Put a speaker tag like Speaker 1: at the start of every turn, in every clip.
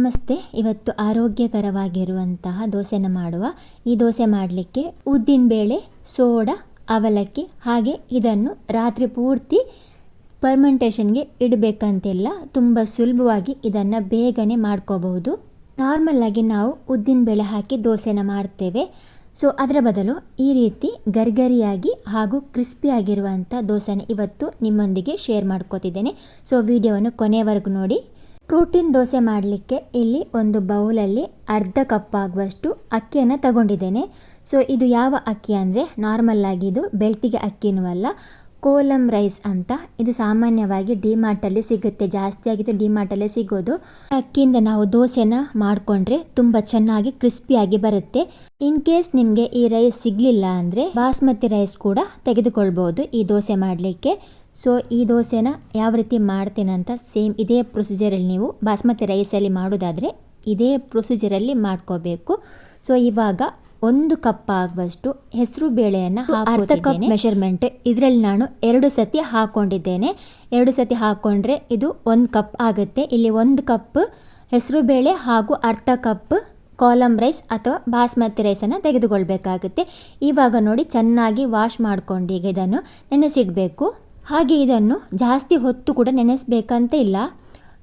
Speaker 1: ನಮಸ್ತೆ. ಇವತ್ತು ಆರೋಗ್ಯಕರವಾಗಿರುವಂತಹ ದೋಸೆನ ಮಾಡುವ. ಈ ದೋಸೆ ಮಾಡಲಿಕ್ಕೆ ಉದ್ದಿನಬೇಳೆ, ಸೋಡಾ, ಅವಲಕ್ಕಿ ಹಾಗೆ ಇದನ್ನು ರಾತ್ರಿ ಪೂರ್ತಿ ಫರ್ಮೆಂಟೇಷನ್ಗೆ ಇಡಬೇಕಂತಿಲ್ಲ. ತುಂಬ ಸುಲಭವಾಗಿ ಇದನ್ನು ಬೇಗನೆ ಮಾಡ್ಕೋಬಹುದು. ನಾರ್ಮಲ್ಲಾಗಿ ನಾವು ಉದ್ದಿನಬೇಳೆ ಹಾಕಿ ದೋಸೆನ ಮಾಡ್ತೇವೆ. ಸೊ ಅದರ ಬದಲು ಈ ರೀತಿ ಗರಿಗರಿಯಾಗಿ ಹಾಗೂ ಕ್ರಿಸ್ಪಿಯಾಗಿರುವಂಥ ದೋಸೆನ ಇವತ್ತು ನಿಮ್ಮೊಂದಿಗೆ ಶೇರ್ ಮಾಡ್ಕೋತಿದ್ದೇನೆ. ಸೊ ವಿಡಿಯೋವನ್ನು ಕೊನೆಯವರೆಗೂ ನೋಡಿ. ಪ್ರೋಟೀನ್ ದೋಸೆ ಮಾಡಲಿಕ್ಕೆ ಇಲ್ಲಿ ಒಂದು ಬೌಲಲ್ಲಿ ಅರ್ಧ ಕಪ್ ಆಗುವಷ್ಟು ಅಕ್ಕಿಯನ್ನು ತಗೊಂಡಿದ್ದೇನೆ. ಸೊ ಇದು ಯಾವ ಅಕ್ಕಿ ಅಂದರೆ ನಾರ್ಮಲ್ಲಾಗಿ ಇದು ಬೆಳ್ತಿಗೆ ಅಕ್ಕಿನೂ ಅಲ್ಲ, ಕೋಲಂ ರೈಸ್ ಅಂತ. ಇದು ಸಾಮಾನ್ಯವಾಗಿ ಡಿಮಾರ್ಟಲ್ಲಿ ಸಿಗುತ್ತೆ, ಜಾಸ್ತಿಯಾಗಿದ್ದು ಡಿಮಾರ್ಟಲ್ಲೇ ಸಿಗೋದು. ಅಕ್ಕಿಯಿಂದ ನಾವು ದೋಸೆನ ಮಾಡಿಕೊಂಡ್ರೆ ತುಂಬ ಚೆನ್ನಾಗಿ ಕ್ರಿಸ್ಪಿಯಾಗಿ ಬರುತ್ತೆ. ಇನ್ ಕೇಸ್ ನಿಮಗೆ ಈ ರೈಸ್ ಸಿಗಲಿಲ್ಲ ಅಂದರೆ ಬಾಸ್ಮತಿ ರೈಸ್ ಕೂಡ ತೆಗೆದುಕೊಳ್ಬೋದು ಈ ದೋಸೆ ಮಾಡಲಿಕ್ಕೆ. ಸೊ ಈ ದೋಸೆನ ಯಾವ ರೀತಿ ಮಾಡ್ತೀನಂತ ಸೇಮ್ ಇದೇ ಪ್ರೊಸೀಜರಲ್ಲಿ ನೀವು ಬಾಸ್ಮತಿ ರೈಸಲ್ಲಿ ಮಾಡೋದಾದರೆ ಇದೇ ಪ್ರೊಸೀಜರಲ್ಲಿ ಮಾಡ್ಕೋಬೇಕು. ಸೊ ಇವಾಗ 1 ಕಪ್ ಆಗುವಷ್ಟು ಹೆಸರು ಬೇಳೆಯನ್ನು ಅರ್ಧ ಕಪ್ ಮೆಷರ್ಮೆಂಟ್ ಇದರಲ್ಲಿ ನಾನು 2 ಸತಿ ಹಾಕ್ಕೊಂಡಿದ್ದೇನೆ. 2 ಸತಿ ಹಾಕ್ಕೊಂಡ್ರೆ ಇದು 1 ಕಪ್ ಆಗುತ್ತೆ. ಇಲ್ಲಿ 1 ಕಪ್ ಹೆಸರು ಬೇಳೆ ಹಾಗೂ ಅರ್ಧ ಕಪ್ ಕಾಲಮ್ ರೈಸ್ ಅಥವಾ ಬಾಸ್ಮತಿ ರೈಸನ್ನು ತೆಗೆದುಕೊಳ್ಬೇಕಾಗುತ್ತೆ. ಇವಾಗ ನೋಡಿ ಚೆನ್ನಾಗಿ ವಾಶ್ ಮಾಡ್ಕೊಂಡು ಈಗ ಇದನ್ನು ನೆನೆಸಿಡಬೇಕು. ಹಾಗೆ ಇದನ್ನು ಜಾಸ್ತಿ ಹೊತ್ತು ಕೂಡ ನೆನೆಸಬೇಕಂತ ಇಲ್ಲ.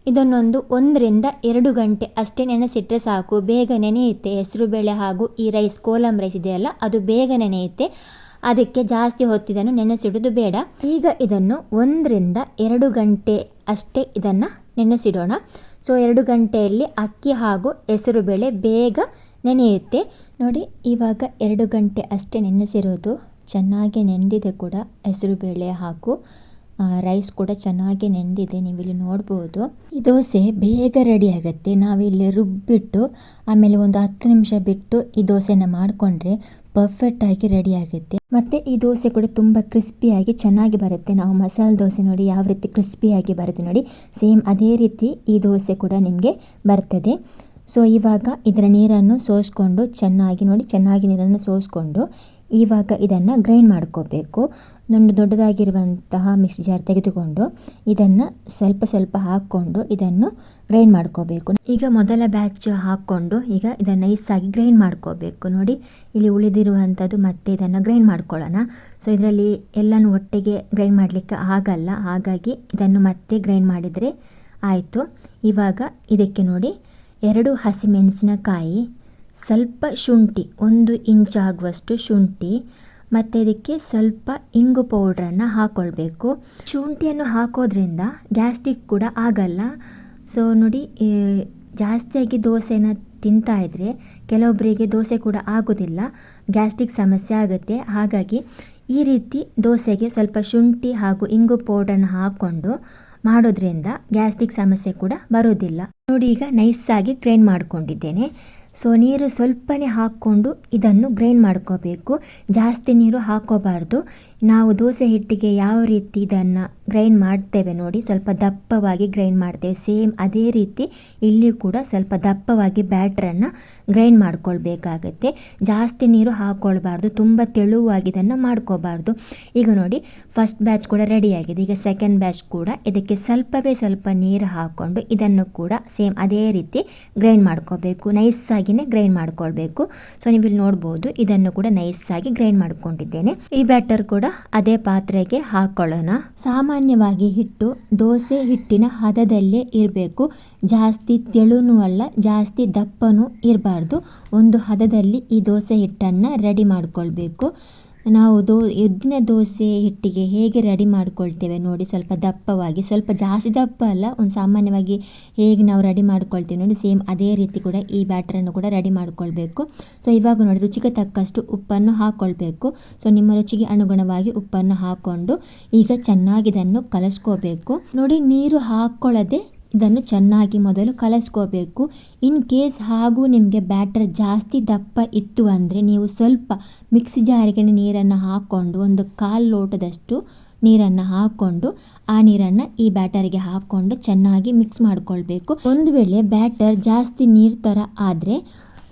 Speaker 1: ಇದನ್ನೊಂದು 1 ರಿಂದ 2 ಗಂಟೆ ಅಷ್ಟೇ ನೆನೆಸಿಟ್ಟರೆ ಸಾಕು, ಬೇಗ ನೆನೆಯುತ್ತೆ. ಹೆಸರು ಬೇಳೆ ಹಾಗೂ ಈ ರೈಸ್ ಕೋಲಮ್ ರೈಸ್ ಇದೆಯಲ್ಲ ಅದು ಬೇಗ ನೆನೆಯುತ್ತೆ, ಅದಕ್ಕೆ ಜಾಸ್ತಿ ಹೊತ್ತಿದನ್ನು ನೆನೆಸಿಡೋದು ಬೇಡ. ಈಗ ಇದನ್ನು 1 ರಿಂದ 2 ಗಂಟೆ ಅಷ್ಟೇ ಇದನ್ನು ನೆನೆಸಿಡೋಣ. ಸೊ 2 ಗಂಟೆಯಲ್ಲಿ ಅಕ್ಕಿ ಹಾಗೂ ಹೆಸರು ಬೇಳೆ ಬೇಗ ನೆನೆಯುತ್ತೆ. ನೋಡಿ ಇವಾಗ 2 ಗಂಟೆ ಅಷ್ಟೇ ನೆನೆಸಿರೋದು, ಚೆನ್ನಾಗಿ ನೆಂದಿದೆ ಕೂಡ ಹೆಸರು ಬೇಳೆ ಹಾಗೂ ರೈಸ್ ಕೂಡ ಚೆನ್ನಾಗಿ ನೆಂದಿದೆ, ನೀವಿಲ್ಲಿ ನೋಡ್ಬೋದು. ಈ ದೋಸೆ ಬೇಗ ರೆಡಿ ಆಗುತ್ತೆ. ನಾವಿಲ್ಲಿ ರುಬ್ಬಿಟ್ಟು ಆಮೇಲೆ ಒಂದು 10 ನಿಮಿಷ ಬಿಟ್ಟು ಈ ದೋಸೆನ ಮಾಡಿಕೊಂಡ್ರೆ ಪರ್ಫೆಕ್ಟಾಗಿ ರೆಡಿ ಆಗುತ್ತೆ. ಮತ್ತು ಈ ದೋಸೆ ಕೂಡ ತುಂಬ ಕ್ರಿಸ್ಪಿಯಾಗಿ ಚೆನ್ನಾಗಿ ಬರುತ್ತೆ. ನಾವು ಮಸಾಲೆ ದೋಸೆ ನೋಡಿ ಯಾವ ರೀತಿ ಕ್ರಿಸ್ಪಿಯಾಗಿ ಬರುತ್ತೆ ನೋಡಿ, ಸೇಮ್ ಅದೇ ರೀತಿ ಈ ದೋಸೆ ಕೂಡ ನಿಮಗೆ ಬರ್ತದೆ. ಸೊ ಇವಾಗ ಇದರ ನೀರನ್ನು ಸೋಸ್ಕೊಂಡು ಚೆನ್ನಾಗಿ ನೀರನ್ನು ಸೋಸ್ಕೊಂಡು ಇವಾಗ ಇದನ್ನು ಗ್ರೈಂಡ್ ಮಾಡ್ಕೋಬೇಕು. ದೊಡ್ಡದಾಗಿರುವಂತಹ ಮಿಕ್ಸಿ ಜಾರ್ ತೆಗೆದುಕೊಂಡು ಇದನ್ನು ಸ್ವಲ್ಪ ಹಾಕ್ಕೊಂಡು ಇದನ್ನು ಗ್ರೈಂಡ್ ಮಾಡ್ಕೋಬೇಕು. ಈಗ ಮೊದಲ ಬ್ಯಾಚ್ ಹಾಕ್ಕೊಂಡು ಈಗ ಇದನ್ನು ನೈಸಾಗಿ ಗ್ರೈಂಡ್ ಮಾಡ್ಕೋಬೇಕು. ನೋಡಿ ಇಲ್ಲಿ ಉಳಿದಿರುವಂಥದ್ದು ಮತ್ತೆ ಇದನ್ನು ಗ್ರೈಂಡ್ ಮಾಡ್ಕೊಳ್ಳೋಣ. ಸೊ ಇದರಲ್ಲಿ ಎಲ್ಲನೂ ಒಟ್ಟಿಗೆ ಗ್ರೈಂಡ್ ಮಾಡಲಿಕ್ಕೆ ಆಗಲ್ಲ, ಹಾಗಾಗಿ ಇದನ್ನು ಮತ್ತೆ ಗ್ರೈಂಡ್ ಮಾಡಿದರೆ ಆಯಿತು. ಇವಾಗ ಇದಕ್ಕೆ ನೋಡಿ 2 ಹಸಿಮೆಣಸಿನಕಾಯಿ, ಸ್ವಲ್ಪ ಶುಂಠಿ, 1 ಇಂಚ್ ಆಗುವಷ್ಟು ಶುಂಠಿ, ಮತ್ತು ಇದಕ್ಕೆ ಸ್ವಲ್ಪ ಇಂಗು ಪೌಡ್ರನ್ನು ಹಾಕ್ಕೊಳ್ಬೇಕು. ಶುಂಠಿಯನ್ನು ಹಾಕೋದ್ರಿಂದ ಗ್ಯಾಸ್ಟ್ರಿಕ್ ಕೂಡ ಆಗಲ್ಲ. ಸೊ ನೋಡಿ ಜಾಸ್ತಿಯಾಗಿ ದೋಸೆನ ತಿಂತಾ ಇದ್ದರೆ ಕೆಲವೊಬ್ಬರಿಗೆ ದೋಸೆ ಕೂಡ ಆಗೋದಿಲ್ಲ, ಗ್ಯಾಸ್ಟ್ರಿಕ್ ಸಮಸ್ಯೆ ಆಗುತ್ತೆ. ಹಾಗಾಗಿ ಈ ರೀತಿ ದೋಸೆಗೆ ಸ್ವಲ್ಪ ಶುಂಠಿ ಹಾಗೂ ಇಂಗು ಪೌಡ್ರನ್ನು ಹಾಕ್ಕೊಂಡು ಮಾಡೋದ್ರಿಂದ ಗ್ಯಾಸ್ಟ್ರಿಕ್ ಸಮಸ್ಯೆ ಕೂಡ ಬರೋದಿಲ್ಲ. ನೋಡಿ ಈಗ ನೈಸಾಗಿ ಗ್ರೈಂಡ್ ಮಾಡ್ಕೊಂಡಿದ್ದೇನೆ. ಸೊ ನೀರು ಸ್ವಲ್ಪನೇ ಹಾಕ್ಕೊಂಡು ಇದನ್ನು ಗ್ರೈಂಡ್ ಮಾಡ್ಕೋಬೇಕು, ಜಾಸ್ತಿ ನೀರು ಹಾಕೋಬಾರ್ದು. ನಾವು ದೋಸೆ ಹಿಟ್ಟಿಗೆ ಯಾವ ರೀತಿ ಇದನ್ನು ಗ್ರೈಂಡ್ ಮಾಡ್ತೇವೆ ನೋಡಿ, ಸ್ವಲ್ಪ ದಪ್ಪವಾಗಿ ಗ್ರೈಂಡ್ ಮಾಡ್ತೇವೆ, ಸೇಮ್ ಅದೇ ರೀತಿ ಇಲ್ಲಿ ಕೂಡ ಸ್ವಲ್ಪ ದಪ್ಪವಾಗಿ ಬ್ಯಾಟ್ರನ್ನು ಗ್ರೈಂಡ್ ಮಾಡ್ಕೊಳ್ಬೇಕಾಗತ್ತೆ. ಜಾಸ್ತಿ ನೀರು ಹಾಕ್ಕೊಳ್ಬಾರ್ದು, ತುಂಬ ತೆಳುವಾಗಿ ಇದನ್ನು ಮಾಡ್ಕೋಬಾರ್ದು. ಈಗ ನೋಡಿ ಫಸ್ಟ್ ಬ್ಯಾಚ್ ಕೂಡ ರೆಡಿಯಾಗಿದೆ. ಈಗ ಸೆಕೆಂಡ್ ಬ್ಯಾಚ್ ಕೂಡ ಇದಕ್ಕೆ ಸ್ವಲ್ಪ ನೀರು ಹಾಕ್ಕೊಂಡು ಇದನ್ನು ಕೂಡ ಸೇಮ್ ಅದೇ ರೀತಿ ಗ್ರೈಂಡ್ ಮಾಡ್ಕೋಬೇಕು, ನೈಸಾಗಿಯೇ ಗ್ರೈಂಡ್ ಮಾಡ್ಕೊಳ್ಬೇಕು. ಸೊ ನೀವು ಇಲ್ಲಿ ನೋಡ್ಬೋದು ಇದನ್ನು ಕೂಡ ನೈಸಾಗಿ ಗ್ರೈಂಡ್ ಮಾಡ್ಕೊಂಡಿದ್ದೇನೆ. ಈ ಬ್ಯಾಟರ್ ಕೂಡ ಅದೇ ಪಾತ್ರೆಗೆ ಹಾಕೊಳ್ಳೋಣ. ಸಾಮಾನ್ಯವಾಗಿ ಹಿಟ್ಟು ದೋಸೆ ಹಿಟ್ಟಿನ ಹದದಲ್ಲೇ ಇರಬೇಕು, ಜಾಸ್ತಿ ತೆಳುನೂ ಅಲ್ಲ ಜಾಸ್ತಿ ದಪ್ಪನೂ ಇರಬಾರ್ದು. ಒಂದು ಹದದಲ್ಲಿ ಈ ದೋಸೆ ಹಿಟ್ಟನ್ನು ರೆಡಿ ಮಾಡ್ಕೊಳ್ಬೇಕು. ನಾವು ಉದ್ದಿನ ದೋಸೆ ಹಿಟ್ಟಿಗೆ ಹೇಗೆ ರೆಡಿ ಮಾಡ್ಕೊಳ್ತೇವೆ ನೋಡಿ, ಸ್ವಲ್ಪ ದಪ್ಪವಾಗಿ, ಸ್ವಲ್ಪ ಜಾಸ್ತಿ ದಪ್ಪ ಅಲ್ಲ, ಒಂದು ಸಾಮಾನ್ಯವಾಗಿ ಹೇಗೆ ನಾವು ರೆಡಿ ಮಾಡ್ಕೊಳ್ತೇವೆ ನೋಡಿ ಸೇಮ್ ಅದೇ ರೀತಿ ಕೂಡ ಈ ಬ್ಯಾಟರನ್ನು ಕೂಡ ರೆಡಿ ಮಾಡ್ಕೊಳ್ಬೇಕು. ಸೊ ಇವಾಗ ನೋಡಿ ರುಚಿಗೆ ತಕ್ಕಷ್ಟು ಉಪ್ಪನ್ನು ಹಾಕ್ಕೊಳ್ಬೇಕು. ಸೊ ನಿಮ್ಮ ರುಚಿಗೆ ಅನುಗುಣವಾಗಿ ಉಪ್ಪನ್ನು ಹಾಕ್ಕೊಂಡು ಈಗ ಚೆನ್ನಾಗಿ ಇದನ್ನು ಕಲಸ್ಕೋಬೇಕು. ನೋಡಿ ನೀರು ಹಾಕ್ಕೊಳ್ಳದೆ ಇದನ್ನು ಚೆನ್ನಾಗಿ ಮೊದಲು ಕಲಸ್ಕೋಬೇಕು. ಇನ್ ಕೇಸ್ ಹಾಗೂ ನಿಮಗೆ ಬ್ಯಾಟರ್ ಜಾಸ್ತಿ ದಪ್ಪ ಇತ್ತು ಅಂದರೆ ನೀವು ಸ್ವಲ್ಪ ಮಿಕ್ಸಿ ಜಾರಿಗೆ ನೀರನ್ನು ಹಾಕ್ಕೊಂಡು 1/4 ಲೋಟದಷ್ಟು ನೀರನ್ನು ಹಾಕ್ಕೊಂಡು ಆ ನೀರನ್ನು ಈ ಬ್ಯಾಟರಿಗೆ ಹಾಕ್ಕೊಂಡು ಚೆನ್ನಾಗಿ ಮಿಕ್ಸ್ ಮಾಡ್ಕೊಳ್ಬೇಕು. ಒಂದು ವೇಳೆ ಬ್ಯಾಟರ್ ಜಾಸ್ತಿ ನೀರು ಥರ ಆದರೆ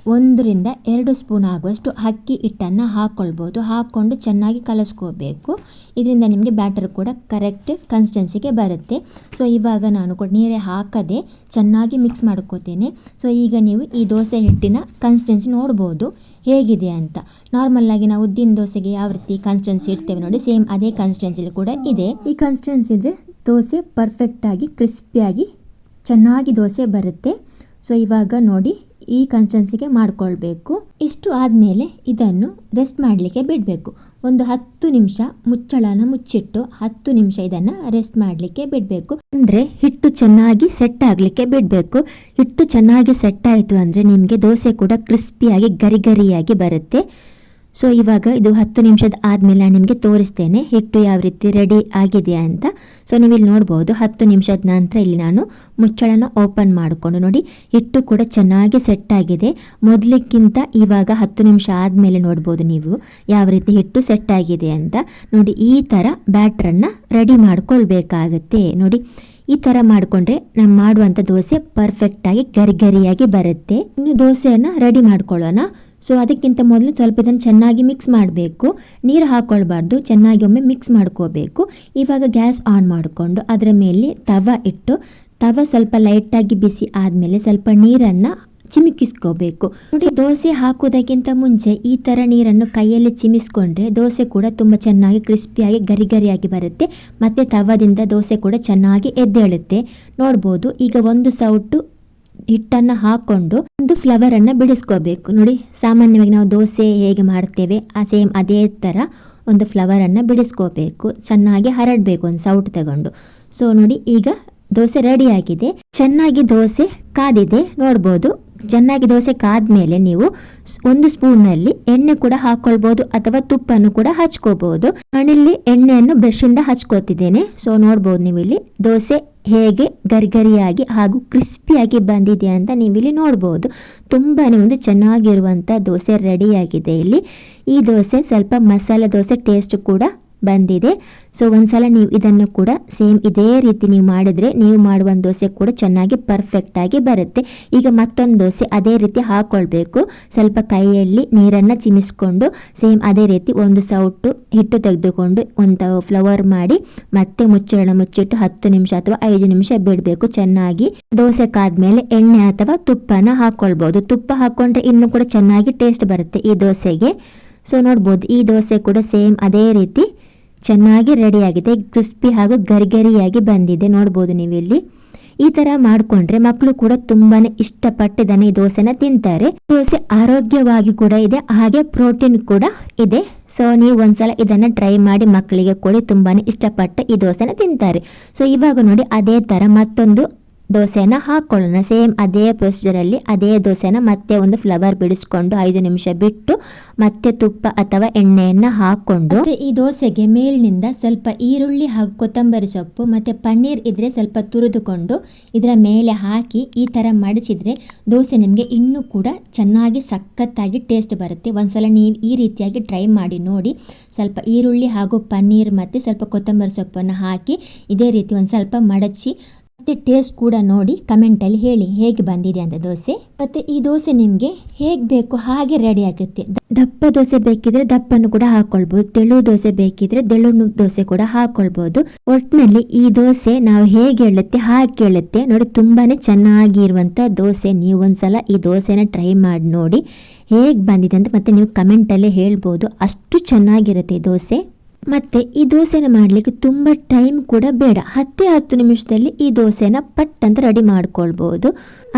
Speaker 1: 1-2 ಸ್ಪೂನ್ ಆಗುವಷ್ಟು ಅಕ್ಕಿ ಹಿಟ್ಟನ್ನು ಹಾಕ್ಕೊಂಡು ಚೆನ್ನಾಗಿ ಕಲಸ್ಕೋಬೇಕು. ಇದರಿಂದ ನಿಮಗೆ ಬ್ಯಾಟರ್ ಕೂಡ ಕರೆಕ್ಟ್ ಕನ್ಸಿಸ್ಟೆನ್ಸಿಗೆ ಬರುತ್ತೆ. ಸೊ ಇವಾಗ ನಾನು ಕೂಡ ನೀರೇ ಹಾಕದೆ ಚೆನ್ನಾಗಿ ಮಿಕ್ಸ್ ಮಾಡ್ಕೋತೇನೆ. ಸೊ ಈಗ ನೀವು ಈ ದೋಸೆ ಹಿಟ್ಟಿನ ಕನ್ಸಿಸ್ಟೆನ್ಸಿ ನೋಡ್ಬೋದು ಹೇಗಿದೆ ಅಂತ. ನಾರ್ಮಲ್ಲಾಗಿ ನಾವು ಉದ್ದಿನ ದೋಸೆಗೆ ಯಾವ ರೀತಿ ಕನ್ಸಿಸ್ಟೆನ್ಸಿ ಇಡ್ತೇವೆ ನೋಡಿ, ಸೇಮ್ ಅದೇ ಕನ್ಸಿಸ್ಟೆನ್ಸಿಲಿ ಕೂಡ ಇದೆ. ಈ ಕನ್ಸಿಸ್ಟೆನ್ಸಿ ಇದ್ದರೆ ದೋಸೆ ಪರ್ಫೆಕ್ಟಾಗಿ ಕ್ರಿಸ್ಪಿಯಾಗಿ ಚೆನ್ನಾಗಿ ದೋಸೆ ಬರುತ್ತೆ. ಸೊ ಇವಾಗ ನೋಡಿ ಈ ಕನ್ಸಿಸ್ಟೆನ್ಸಿಗೆ ಮಾಡ್ಕೊಳ್ಬೇಕು. ಇಷ್ಟು ಆದಮೇಲೆ ಇದನ್ನು ರೆಸ್ಟ್ ಮಾಡಲಿಕ್ಕೆ ಬಿಡಬೇಕು. ಒಂದು 10 ನಿಮಿಷ ಮುಚ್ಚಳನ ಮುಚ್ಚಿಟ್ಟು 10 ನಿಮಿಷ ಇದನ್ನು ರೆಸ್ಟ್ ಮಾಡಲಿಕ್ಕೆ ಬಿಡಬೇಕು. ಅಂದರೆ ಹಿಟ್ಟು ಚೆನ್ನಾಗಿ ಸೆಟ್ ಆಗಲಿಕ್ಕೆ ಬಿಡಬೇಕು. ಹಿಟ್ಟು ಚೆನ್ನಾಗಿ ಸೆಟ್ ಆಯಿತು ಅಂದರೆ ನಿಮಗೆ ದೋಸೆ ಕೂಡ ಕ್ರಿಸ್ಪಿಯಾಗಿ ಗರಿ ಗರಿಯಾಗಿ ಬರುತ್ತೆ. ಸೊ ಇವಾಗ ಇದು 10 ನಿಮಿಷದ ಆದಮೇಲೆ ನಾನು ನಿಮಗೆ ತೋರಿಸ್ತೇನೆ ಹಿಟ್ಟು ಯಾವ ರೀತಿ ರೆಡಿ ಆಗಿದೆ ಅಂತ. ಸೊ ನೀವು ಇಲ್ಲಿ ನೋಡ್ಬೋದು 10 ನಿಮಿಷದ ನಂತರ ಇಲ್ಲಿ ನಾನು ಮುಚ್ಚಳನ ಓಪನ್ ಮಾಡಿಕೊಂಡು ನೋಡಿ ಹಿಟ್ಟು ಕೂಡ ಚೆನ್ನಾಗಿ ಸೆಟ್ ಆಗಿದೆ. ಮೊದಲಿಕ್ಕಿಂತ ಇವಾಗ 10 ನಿಮಿಷ ಆದಮೇಲೆ ನೋಡ್ಬೋದು ನೀವು ಯಾವ ರೀತಿ ಹಿಟ್ಟು ಸೆಟ್ ಆಗಿದೆ ಅಂತ. ನೋಡಿ ಈ ಥರ ಬ್ಯಾಟ್ರನ್ನು ರೆಡಿ ಮಾಡ್ಕೊಳ್ಬೇಕಾಗತ್ತೆ. ನೋಡಿ ಈ ಥರ ಮಾಡಿಕೊಂಡ್ರೆ ನಾವು ಮಾಡುವಂಥ ದೋಸೆ ಪರ್ಫೆಕ್ಟಾಗಿ ಗರಿ ಗರಿಯಾಗಿ ಬರುತ್ತೆ. ಇನ್ನು ದೋಸೆಯನ್ನು ರೆಡಿ ಮಾಡ್ಕೊಳ್ಳೋಣ. ಸೊ ಅದಕ್ಕಿಂತ ಮೊದಲು ಸ್ವಲ್ಪ ಇದನ್ನು ಚೆನ್ನಾಗಿ ಮಿಕ್ಸ್ ಮಾಡಬೇಕು. ನೀರು ಹಾಕ್ಕೊಳ್ಬಾರ್ದು, ಚೆನ್ನಾಗಿ ಒಮ್ಮೆ ಮಿಕ್ಸ್ ಮಾಡ್ಕೋಬೇಕು. ಇವಾಗ ಗ್ಯಾಸ್ ಆನ್ ಮಾಡಿಕೊಂಡು ಅದರ ಮೇಲೆ ತವ ಇಟ್ಟು ತವ ಸ್ವಲ್ಪ ಲೈಟಾಗಿ ಬಿಸಿ ಆದಮೇಲೆ ಸ್ವಲ್ಪ ನೀರನ್ನು ಚಿಮಿಕಿಸ್ಕೋಬೇಕು. ನೋಡಿ ದೋಸೆ ಹಾಕೋದಕ್ಕಿಂತ ಮುಂಚೆ ಈ ಥರ ನೀರನ್ನು ಕೈಯಲ್ಲಿ ಚಿಮಿಸ್ಕೊಂಡ್ರೆ ದೋಸೆ ಕೂಡ ತುಂಬ ಚೆನ್ನಾಗಿ ಕ್ರಿಸ್ಪಿಯಾಗಿ ಗರಿ ಗರಿಯಾಗಿ ಬರುತ್ತೆ. ಮತ್ತು ತವದಿಂದ ದೋಸೆ ಕೂಡ ಚೆನ್ನಾಗಿ ಎದ್ದೇಳುತ್ತೆ. ನೋಡ್ಬೋದು ಈಗ ಒಂದು ಸೌಟು ಹಿಟ್ಟನ್ನು ಹಾಕ್ಕೊಂಡು ಒಂದು ಫ್ಲವರನ್ನು ಬಿಡಿಸ್ಕೋಬೇಕು. ನೋಡಿ ಸಾಮಾನ್ಯವಾಗಿ ನಾವು ದೋಸೆ ಹೇಗೆ ಮಾಡ್ತೇವೆ ಸೇಮ್ ಅದೇ ಥರ ಒಂದು ಫ್ಲವರನ್ನು ಬಿಡಿಸ್ಕೋಬೇಕು. ಚೆನ್ನಾಗಿ ಹರಡಬೇಕು ಒಂದು ಸೌಟ್ ತಗೊಂಡು. ಸೊ ನೋಡಿ ಈಗ ದೋಸೆ ರೆಡಿಯಾಗಿದೆ. ಚೆನ್ನಾಗಿ ದೋಸೆ ಕಾದಿದೆ ನೋಡ್ಬೋದು. ಚೆನ್ನಾಗಿ ದೋಸೆ ಕಾದ್ಮೇಲೆ ನೀವು 1 ಸ್ಪೂನಲ್ಲಿ ಎಣ್ಣೆ ಕೂಡ ಹಾಕ್ಕೊಳ್ಬೋದು ಅಥವಾ ತುಪ್ಪನ್ನು ಕೂಡ ಹಚ್ಕೋಬಹುದು. ನಾನಿಲ್ಲಿ ಎಣ್ಣೆಯನ್ನು ಬ್ರಷಿಂದ ಹಚ್ಕೋತಿದ್ದೇನೆ. ಸೊ ನೋಡ್ಬೋದು ನೀವು ಇಲ್ಲಿ ದೋಸೆ ಹೇಗೆ ಗರಿಗರಿಯಾಗಿ ಹಾಗೂ ಕ್ರಿಸ್ಪಿಯಾಗಿ ಬಂದಿದೆ ಅಂತ ನೀವಿಲ್ಲಿ ನೋಡ್ಬೋದು. ತುಂಬಾ ಒಂದು ಚೆನ್ನಾಗಿರುವಂಥ ದೋಸೆ ರೆಡಿಯಾಗಿದೆ. ಇಲ್ಲಿ ಈ ದೋಸೆ ಸ್ವಲ್ಪ ಮಸಾಲೆ ದೋಸೆ ಟೇಸ್ಟ್ ಕೂಡ ಬಂದಿದೆ. ಸೊ ಒಂದ್ಸಲ ನೀವು ಇದನ್ನು ಕೂಡ ಸೇಮ್ ಇದೇ ರೀತಿ ನೀವು ಮಾಡಿದ್ರೆ ನೀವು ಮಾಡುವ ದೋಸೆ ಕೂಡ ಚೆನ್ನಾಗಿ ಪರ್ಫೆಕ್ಟಾಗಿ ಬರುತ್ತೆ. ಈಗ ಮತ್ತೊಂದು ದೋಸೆ ಅದೇ ರೀತಿ ಹಾಕ್ಕೊಳ್ಬೇಕು. ಸ್ವಲ್ಪ ಕೈಯಲ್ಲಿ ನೀರನ್ನು ಚಿಮಿಸ್ಕೊಂಡು ಸೇಮ್ ಅದೇ ರೀತಿ ಒಂದು ಸೌಟು ಹಿಟ್ಟು ತೆಗೆದುಕೊಂಡು ಒಂದು ಫ್ಲವರ್ ಮಾಡಿ ಮತ್ತೆ ಮುಚ್ಚಳ ಮುಚ್ಚಿಟ್ಟು 10 ನಿಮಿಷ ಅಥವಾ 5 ನಿಮಿಷ ಬಿಡಬೇಕು. ಚೆನ್ನಾಗಿ ದೋಸೆ ಕಾದ್ಮೇಲೆ ಎಣ್ಣೆ ಅಥವಾ ತುಪ್ಪನ ಹಾಕ್ಕೊಳ್ಬೋದು. ತುಪ್ಪ ಹಾಕ್ಕೊಂಡ್ರೆ ಇನ್ನೂ ಕೂಡ ಚೆನ್ನಾಗಿ ಟೇಸ್ಟ್ ಬರುತ್ತೆ ಈ ದೋಸೆಗೆ. ಸೊ ನೋಡ್ಬೋದು ಈ ದೋಸೆ ಕೂಡ ಸೇಮ್ ಅದೇ ರೀತಿ ಚೆನ್ನಾಗಿ ರೆಡಿಯಾಗಿದೆ. ಕ್ರಿಸ್ಪಿ ಹಾಗೂ ಗರಿಗರಿಯಾಗಿ ಬಂದಿದೆ ನೋಡ್ಬೋದು ನೀವು ಇಲ್ಲಿ. ಈ ಥರ ಮಾಡಿಕೊಂಡ್ರೆ ಮಕ್ಕಳು ಕೂಡ ತುಂಬಾ ಇಷ್ಟಪಟ್ಟಿದ್ದಾನೆ ಈ ದೋಸೆನ ತಿಂತಾರೆ. ದೋಸೆ ಆರೋಗ್ಯವಾಗಿ ಕೂಡ ಇದೆ, ಹಾಗೆ ಪ್ರೋಟೀನ್ ಕೂಡ ಇದೆ. ಸೊ ನೀವು ಒಂದ್ಸಲ ಇದನ್ನು ಟ್ರೈ ಮಾಡಿ ಮಕ್ಕಳಿಗೆ ಕೊಡಿ, ತುಂಬಾ ಇಷ್ಟಪಟ್ಟು ಈ ದೋಸೆನ ತಿಂತಾರೆ. ಸೊ ಇವಾಗ ನೋಡಿ ಅದೇ ಥರ ಮತ್ತೊಂದು ದೋಸೆನ ಹಾಕ್ಕೊಳ್ಳೋಣ. ಸೇಮ್ ಅದೇ ಪ್ರೊಸೀಜರಲ್ಲಿ ಅದೇ ದೋಸೆನ ಮತ್ತೆ ಒಂದು ಫ್ಲವರ್ ಬಿಡಿಸ್ಕೊಂಡು 5 ನಿಮಿಷ ಬಿಟ್ಟು ಮತ್ತೆ ತುಪ್ಪ ಅಥವಾ ಎಣ್ಣೆಯನ್ನು ಹಾಕ್ಕೊಂಡು ಈ ದೋಸೆಗೆ ಮೇಲಿನಿಂದ ಸ್ವಲ್ಪ ಈರುಳ್ಳಿ ಹಾಗೂ ಕೊತ್ತಂಬರಿ ಸೊಪ್ಪು ಮತ್ತು ಪನ್ನೀರ್ ಇದ್ರೆ ಸ್ವಲ್ಪ ತುರಿದುಕೊಂಡು ಇದರ ಮೇಲೆ ಹಾಕಿ ಈ ಥರ ಮಡಚಿದ್ರೆ ದೋಸೆ ನಿಮಗೆ ಇನ್ನೂ ಕೂಡ ಚೆನ್ನಾಗಿ ಸಖತ್ತಾಗಿ ಟೇಸ್ಟ್ ಬರುತ್ತೆ. ಒಂದ್ಸಲ ನೀವು ಈ ರೀತಿಯಾಗಿ ಟ್ರೈ ಮಾಡಿ ನೋಡಿ. ಸ್ವಲ್ಪ ಈರುಳ್ಳಿ ಹಾಗೂ ಪನ್ನೀರ್ ಮತ್ತು ಸ್ವಲ್ಪ ಕೊತ್ತಂಬರಿ ಸೊಪ್ಪನ್ನು ಹಾಕಿ ಇದೇ ರೀತಿ ಒಂದು ಸ್ವಲ್ಪ ಮಡಚಿ ಮತ್ತು ಟೇಸ್ಟ್ ಕೂಡ ನೋಡಿ ಕಮೆಂಟಲ್ಲಿ ಹೇಳಿ ಹೇಗೆ ಬಂದಿದೆ ಅಂತ ದೋಸೆ. ಮತ್ತು ಈ ದೋಸೆ ನಿಮಗೆ ಹೇಗೆ ಬೇಕು ಹಾಗೆ ರೆಡಿ ಆಗುತ್ತೆ. ದಪ್ಪ ದೋಸೆ ಬೇಕಿದ್ರೆ ದಪ್ಪನ್ನು ಕೂಡ ಹಾಕ್ಕೊಳ್ಬೋದು, ತೆಳು ದೋಸೆ ಬೇಕಿದ್ರೆ ತೆಳು ದೋಸೆ ಕೂಡ ಹಾಕ್ಕೊಳ್ಬೋದು. ಒಟ್ಟಿನಲ್ಲಿ ಈ ದೋಸೆ ನಾವು ಹೇಗೆ ಹೇಳುತ್ತೆ ಹಾಗೆ ಕೇಳುತ್ತೆ ನೋಡಿ. ತುಂಬಾ ಚೆನ್ನಾಗಿರುವಂಥ ದೋಸೆ. ನೀವು ಒಂದ್ಸಲ ಈ ದೋಸೆನ ಟ್ರೈ ಮಾಡಿ ನೋಡಿ ಹೇಗೆ ಬಂದಿದೆ ಅಂತ ಮತ್ತೆ ನೀವು ಕಮೆಂಟಲ್ಲೇ ಹೇಳ್ಬೋದು. ಅಷ್ಟು ಚೆನ್ನಾಗಿರುತ್ತೆ ಈ ದೋಸೆ. ಮತ್ತು ಈ ದೋಸೆನ ಮಾಡಲಿಕ್ಕೆ ತುಂಬ ಟೈಮ್ ಕೂಡ ಬೇಡ. 10 ನಿಮಿಷದಲ್ಲಿ ಈ ದೋಸೆನ ಪಟ್ ಅಂತ ರೆಡಿ ಮಾಡ್ಕೊಳ್ಬೋದು.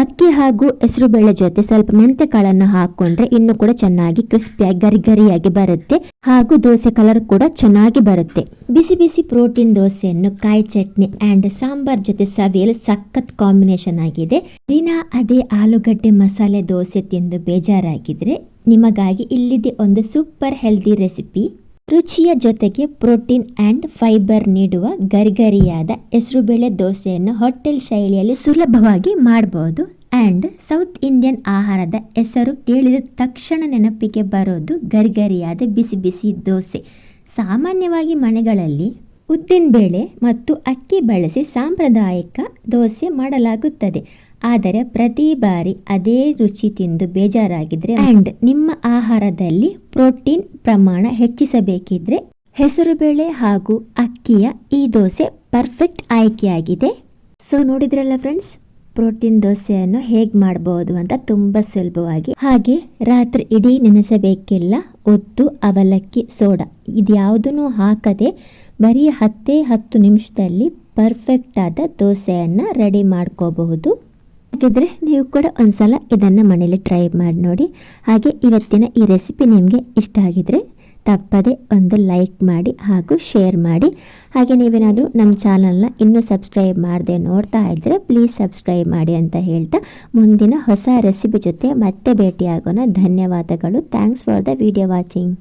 Speaker 1: ಅಕ್ಕಿ ಹಾಗೂ ಹೆಸರುಬೇಳೆ ಜೊತೆ ಸ್ವಲ್ಪ ಮೆಂತೆ ಕಾಳನ್ನು ಹಾಕ್ಕೊಂಡ್ರೆ ಇನ್ನೂ ಕೂಡ ಚೆನ್ನಾಗಿ ಕ್ರಿಸ್ಪಿಯಾಗಿ ಗರಿಗರಿಯಾಗಿ ಬರುತ್ತೆ ಹಾಗೂ ದೋಸೆ ಕಲರ್ ಕೂಡ ಚೆನ್ನಾಗಿ ಬರುತ್ತೆ. ಬಿಸಿ ಬಿಸಿ ಪ್ರೋಟೀನ್ ದೋಸೆಯನ್ನು ಕಾಯಿ ಚಟ್ನಿ ಆ್ಯಂಡ್ ಸಾಂಬಾರ್ ಜೊತೆ ಸವಿಯಲು ಸಖತ್ ಕಾಂಬಿನೇಷನ್ ಆಗಿದೆ. ದಿನ ಅದೇ ಆಲೂಗಡ್ಡೆ ಮಸಾಲೆ ದೋಸೆ ತಿಂದು ಬೇಜಾರಾಗಿದ್ರೆ ನಿಮಗಾಗಿ ಇಲ್ಲಿದೆ ಒಂದು ಸೂಪರ್ ಹೆಲ್ದಿ ರೆಸಿಪಿ. ರುಚಿಯ ಜೊತೆಗೆ ಪ್ರೋಟೀನ್ ಆ್ಯಂಡ್ ಫೈಬರ್ ನೀಡುವ ಗರಿಗರಿಯಾದ ಹೆಸರುಬೇಳೆ ದೋಸೆಯನ್ನು ಹೋಟೆಲ್ ಶೈಲಿಯಲ್ಲಿ ಸುಲಭವಾಗಿ ಮಾಡಬಹುದು. ಆ್ಯಂಡ್ ಸೌತ್ ಇಂಡಿಯನ್ ಆಹಾರದ ಹೆಸರು ಕೇಳಿದ ತಕ್ಷಣ ನೆನಪಿಗೆ ಬರೋದು ಗರಿಗರಿಯಾದ ಬಿಸಿ ಬಿಸಿ ದೋಸೆ. ಸಾಮಾನ್ಯವಾಗಿ ಮನೆಗಳಲ್ಲಿ ಉದ್ದಿನಬೇಳೆ ಮತ್ತು ಅಕ್ಕಿ ಬಳಸಿ ಸಾಂಪ್ರದಾಯಿಕ ದೋಸೆ ಮಾಡಲಾಗುತ್ತದೆ. ಆದರೆ ಪ್ರತಿ ಬಾರಿ ಅದೇ ರುಚಿ ತಿಂದು ಬೇಜಾರಾಗಿದ್ರೆ ಅಂಡ್ ನಿಮ್ಮ ಆಹಾರದಲ್ಲಿ ಪ್ರೋಟೀನ್ ಪ್ರಮಾಣ ಹೆಚ್ಚಿಸಬೇಕಿದ್ರೆ ಹೆಸರುಬೇಳೆ ಹಾಗೂ ಅಕ್ಕಿಯ ಈ ದೋಸೆ ಪರ್ಫೆಕ್ಟ್ ಆಯ್ಕೆಯಾಗಿದೆ. ಸೊ ನೋಡಿದ್ರಲ್ಲ ಫ್ರೆಂಡ್ಸ್, ಪ್ರೋಟೀನ್ ದೋಸೆಯನ್ನು ಹೇಗೆ ಮಾಡಬಹುದು ಅಂತ ತುಂಬ ಸುಲಭವಾಗಿ. ಹಾಗೆ ರಾತ್ರಿ ಇಡೀ ನೆನೆಸಬೇಕಿಲ್ಲ. ಉದ್ದು, ಅವಲಕ್ಕಿ, ಸೋಡಾ ಇದ್ಯಾವುದನ್ನು ಹಾಕದೆ ಬರೀ 10 ನಿಮಿಷದಲ್ಲಿ ಪರ್ಫೆಕ್ಟ್ ಆದ ದೋಸೆಯನ್ನು ರೆಡಿ ಮಾಡ್ಕೋಬಹುದು. ಹಾಗಿದ್ರೆ ನೀವು ಕೂಡ ಒಂದ್ಸಲ ಇದನ್ನು ಮನೇಲಿ ಟ್ರೈ ಮಾಡಿ ನೋಡಿ. ಹಾಗೆ ಇವತ್ತಿನ ಈ ರೆಸಿಪಿ ನಿಮಗೆ ಇಷ್ಟ ಆಗಿದ್ರೆ ತಪ್ಪದೆ ಒಂದು ಲೈಕ್ ಮಾಡಿ ಹಾಗೂ ಶೇರ್ ಮಾಡಿ. ಹಾಗೆ ನೀವೇನಾದರೂ ನಮ್ಮ ಚಾನಲ್ನ ಇನ್ನೂ ಸಬ್ಸ್ಕ್ರೈಬ್ ಮಾಡದೆ ನೋಡ್ತಾ ಇದ್ದರೆ ಪ್ಲೀಸ್ ಸಬ್ಸ್ಕ್ರೈಬ್ ಮಾಡಿ ಅಂತ ಹೇಳ್ತಾ ಮುಂದಿನ ಹೊಸ ರೆಸಿಪಿ ಜೊತೆ ಮತ್ತೆ ಭೇಟಿಯಾಗೋಣ. ಧನ್ಯವಾದಗಳು. Thanks for the video watching.